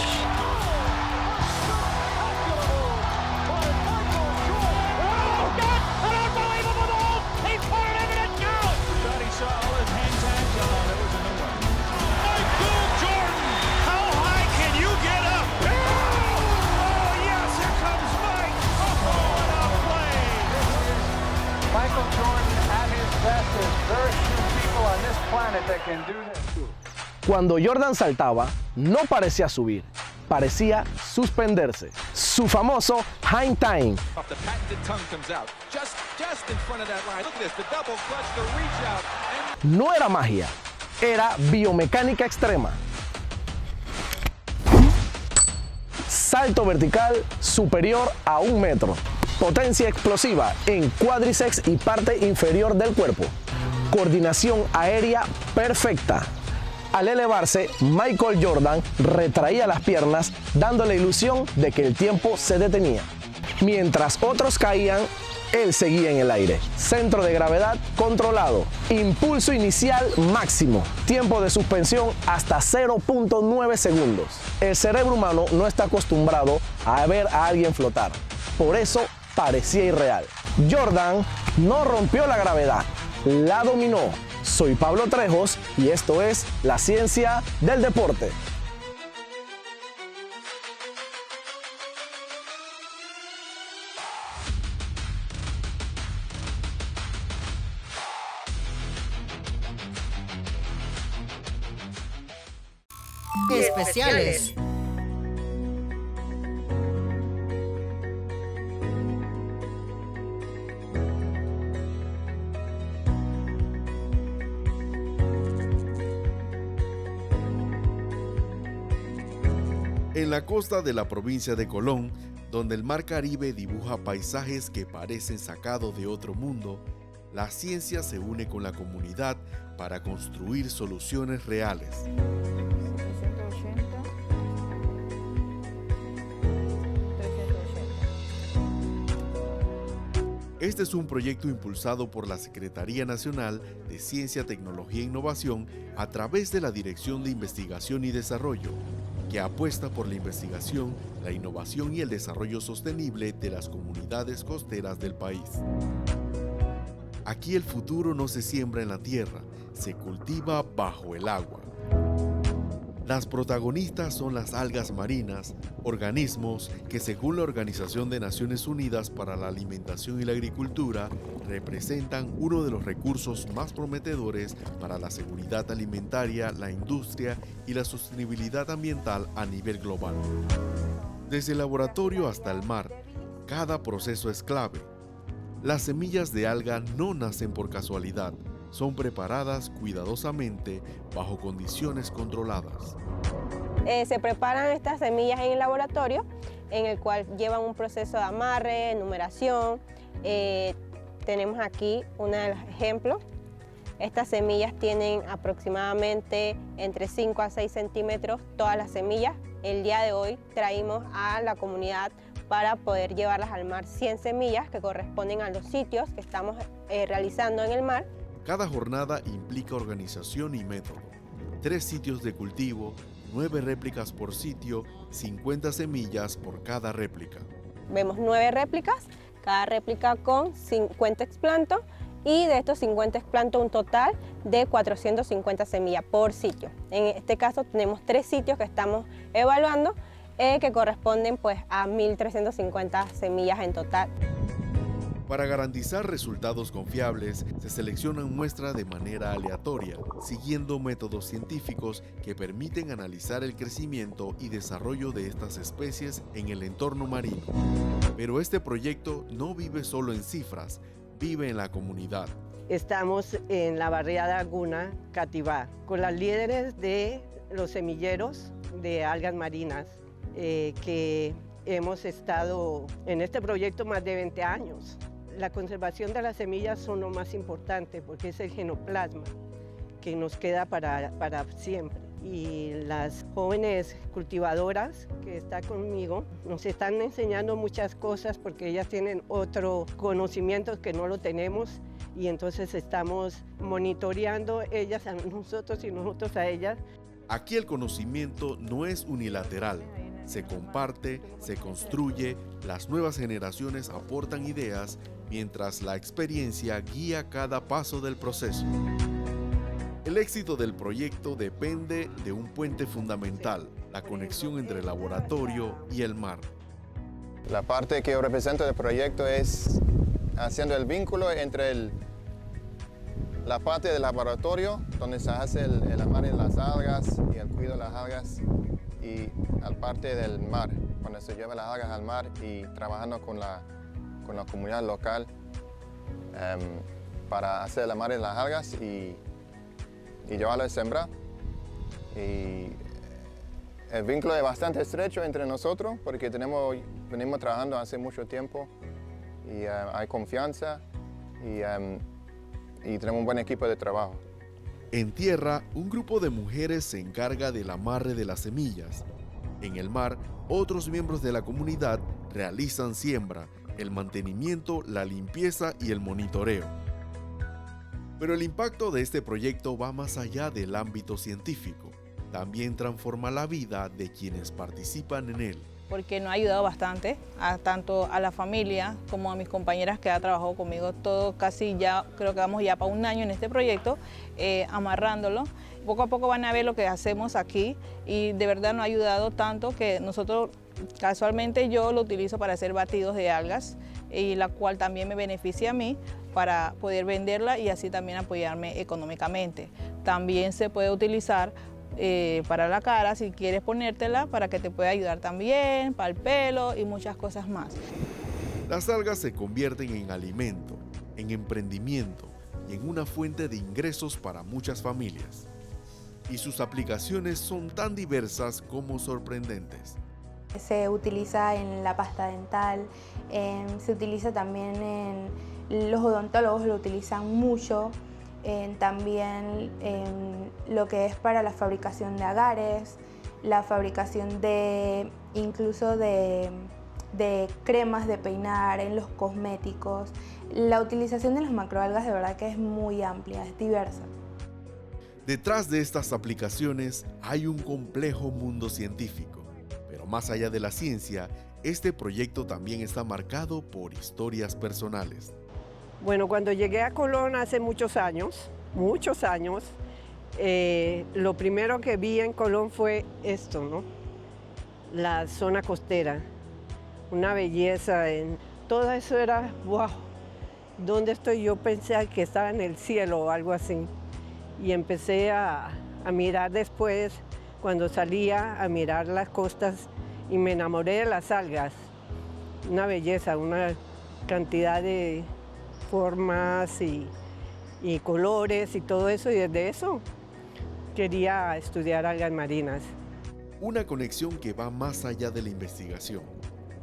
S13: Cuando Jordan saltaba, no parecía subir, parecía suspenderse. Su famoso hang time. No era magia, era biomecánica extrema. Salto vertical superior a 1 metro. Potencia explosiva en cuádriceps y parte inferior del cuerpo. Coordinación aérea perfecta. Al elevarse, Michael Jordan retraía las piernas, dando la ilusión de que el tiempo se detenía. Mientras otros caían, él seguía en el aire. Centro de gravedad controlado. Impulso inicial máximo. Tiempo de suspensión hasta 0.9 segundos. El cerebro humano no está acostumbrado a ver a alguien flotar. Por eso parecía irreal. Jordan no rompió la gravedad, la dominó. Soy Pablo Trejos y esto es La Ciencia del Deporte.
S1: especiales.
S10: En la costa de la provincia de Colón, donde el mar Caribe dibuja paisajes que parecen sacados de otro mundo, la ciencia se une con la comunidad para construir soluciones reales. Este es un proyecto impulsado por la Secretaría Nacional de Ciencia, Tecnología e Innovación a través de la Dirección de Investigación y Desarrollo, que apuesta por la investigación, la innovación y el desarrollo sostenible de las comunidades costeras del país. Aquí el futuro no se siembra en la tierra, se cultiva bajo el agua. Las protagonistas son las algas marinas, organismos que según la Organización de Naciones Unidas para la Alimentación y la Agricultura representan uno de los recursos más prometedores para la seguridad alimentaria, la industria y la sostenibilidad ambiental a nivel global. Desde el laboratorio hasta el mar, cada proceso es clave. Las semillas de alga no nacen por casualidad. Son preparadas cuidadosamente bajo condiciones controladas.
S15: Se preparan estas semillas en el laboratorio, en el cual llevan un proceso de amarre, numeración. Tenemos aquí un ejemplo. Estas semillas tienen aproximadamente entre 5 a 6 centímetros todas las semillas. El día de hoy traímos a la comunidad para poder llevarlas al mar 100 semillas que corresponden a los sitios que estamos realizando en el mar.
S10: Cada jornada implica organización y método. 3 sitios de cultivo, 9 réplicas por sitio, 50 semillas por cada réplica.
S15: Vemos 9 réplicas, cada réplica con 50 explantos y de estos 50 explantos un total de 450 semillas por sitio. En este caso tenemos 3 sitios que estamos evaluando que corresponden pues a 1.350 semillas en total.
S10: Para garantizar resultados confiables, se seleccionan muestras de manera aleatoria, siguiendo métodos científicos que permiten analizar el crecimiento y desarrollo de estas especies en el entorno marino. Pero este proyecto no vive solo en cifras, vive en la comunidad.
S16: Estamos en la barriada Aguna, Cativá, con las líderes de los semilleros de algas marinas que hemos estado en este proyecto más de 20 años. La conservación de las semillas son lo más importante porque es el genoplasma que nos queda para siempre. Y las jóvenes cultivadoras que están conmigo nos están enseñando muchas cosas porque ellas tienen otro conocimiento que no lo tenemos y entonces estamos monitoreando ellas a nosotros y nosotros a ellas.
S10: Aquí el conocimiento no es unilateral. Se comparte, se construye, las nuevas generaciones aportan ideas, mientras la experiencia guía cada paso del proceso. El éxito del proyecto depende de un puente fundamental, la conexión entre el laboratorio y el mar.
S17: La parte que yo represento del proyecto es haciendo el vínculo entre la parte del laboratorio, donde se hace el amarre de las algas y el cuidado de las algas, y la parte del mar, cuando se lleva las algas al mar y trabajando con la comunidad local para hacer el amarre de las algas y llevarlo a sembrar. Y el vínculo es bastante estrecho entre nosotros porque venimos trabajando hace mucho tiempo y hay confianza y tenemos un buen equipo de trabajo.
S10: En tierra, un grupo de mujeres se encarga del amarre de las semillas. En el mar, otros miembros de la comunidad realizan siembra, el mantenimiento, la limpieza y el monitoreo. Pero el impacto de este proyecto va más allá del ámbito científico. También transforma la vida de quienes participan en él.
S18: Porque nos ha ayudado bastante, tanto a la familia como a mis compañeras que han trabajado conmigo, todo casi ya, creo que vamos ya para 1 año en este proyecto, amarrándolo. Poco a poco van a ver lo que hacemos aquí y de verdad nos ha ayudado tanto que nosotros, casualmente yo lo utilizo para hacer batidos de algas y la cual también me beneficia a mí para poder venderla y así también apoyarme económicamente. También se puede utilizar para la cara, si quieres ponértela, para que te pueda ayudar también, para el pelo y muchas cosas más.
S10: Las algas se convierten en alimento, en emprendimiento y en una fuente de ingresos para muchas familias. Y sus aplicaciones son tan diversas como sorprendentes.
S19: Se utiliza en la pasta dental, se utiliza también en los odontólogos, lo utilizan mucho, también lo que es para la fabricación de agares, la fabricación de incluso de cremas de peinar, en los cosméticos. La utilización de las macroalgas de verdad que es muy amplia, es diversa.
S10: Detrás de estas aplicaciones hay un complejo mundo científico, pero más allá de la ciencia, este proyecto también está marcado por historias personales.
S16: Bueno, cuando llegué a Colón hace muchos años, lo primero que vi en Colón fue esto, ¿no? La zona costera, una belleza, todo eso era, wow, ¿dónde estoy? Yo pensé que estaba en el cielo o algo así. Y empecé a mirar después, cuando salía, a mirar las costas y me enamoré de las algas. Una belleza, una cantidad de formas y colores y todo eso, y desde eso quería estudiar algas marinas.
S10: Una conexión que va más allá de la investigación.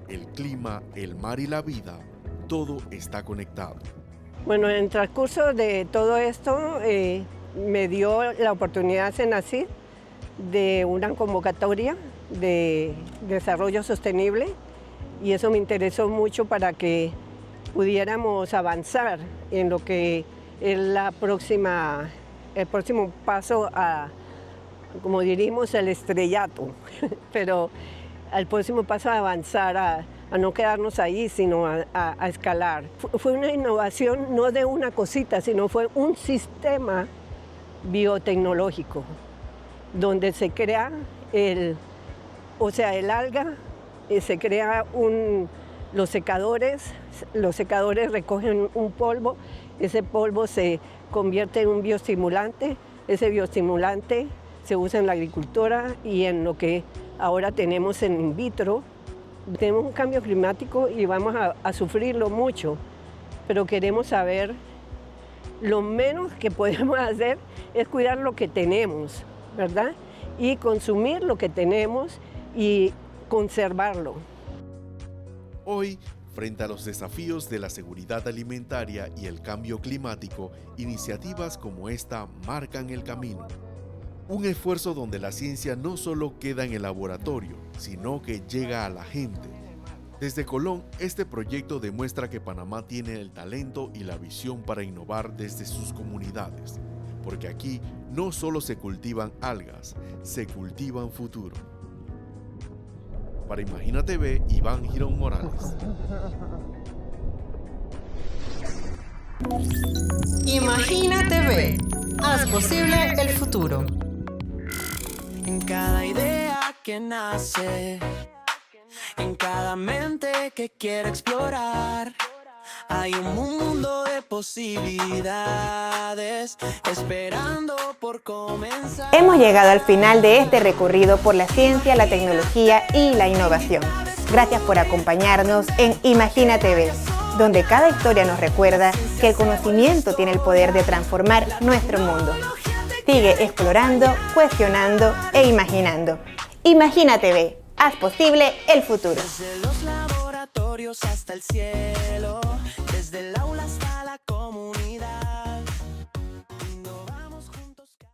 S10: El clima, el mar y la vida, todo está conectado.
S16: Bueno, en el transcurso de todo esto me dio la oportunidad Senacid de una convocatoria de desarrollo sostenible y eso me interesó mucho para que pudiéramos avanzar en lo que es el próximo paso a, como diríamos, el estrellato, pero al próximo paso a avanzar, a no quedarnos ahí, sino a escalar. Fue una innovación no de una cosita, sino fue un sistema biotecnológico, donde se crea el alga, se crea los secadores recogen un polvo, ese polvo se convierte en un bioestimulante, ese bioestimulante se usa en la agricultura y en lo que ahora tenemos en in vitro. Tenemos un cambio climático y vamos a sufrirlo mucho, pero queremos saber, lo menos que podemos hacer es cuidar lo que tenemos, ¿verdad? Y consumir lo que tenemos y conservarlo.
S10: Hoy, frente a los desafíos de la seguridad alimentaria y el cambio climático, iniciativas como esta marcan el camino. Un esfuerzo donde la ciencia no solo queda en el laboratorio, sino que llega a la gente. Desde Colón, este proyecto demuestra que Panamá tiene el talento y la visión para innovar desde sus comunidades, porque aquí no solo se cultivan algas, se cultivan futuro. Para Imagina TV, Iván Girón Morales.
S1: Imagina TV. Haz posible el futuro.
S2: En cada idea que nace, en cada mente que quiere explorar, hay un mundo de posibilidades esperando por comenzar.
S3: Hemos llegado al final de este recorrido por la ciencia, la tecnología y la innovación. Gracias por acompañarnos en Imagina TV, donde cada historia nos recuerda que el conocimiento tiene el poder de transformar nuestro mundo. Sigue explorando, cuestionando e imaginando. Imagina TV, haz posible el futuro.
S2: Desde los laboratorios hasta el cielo, desde el aula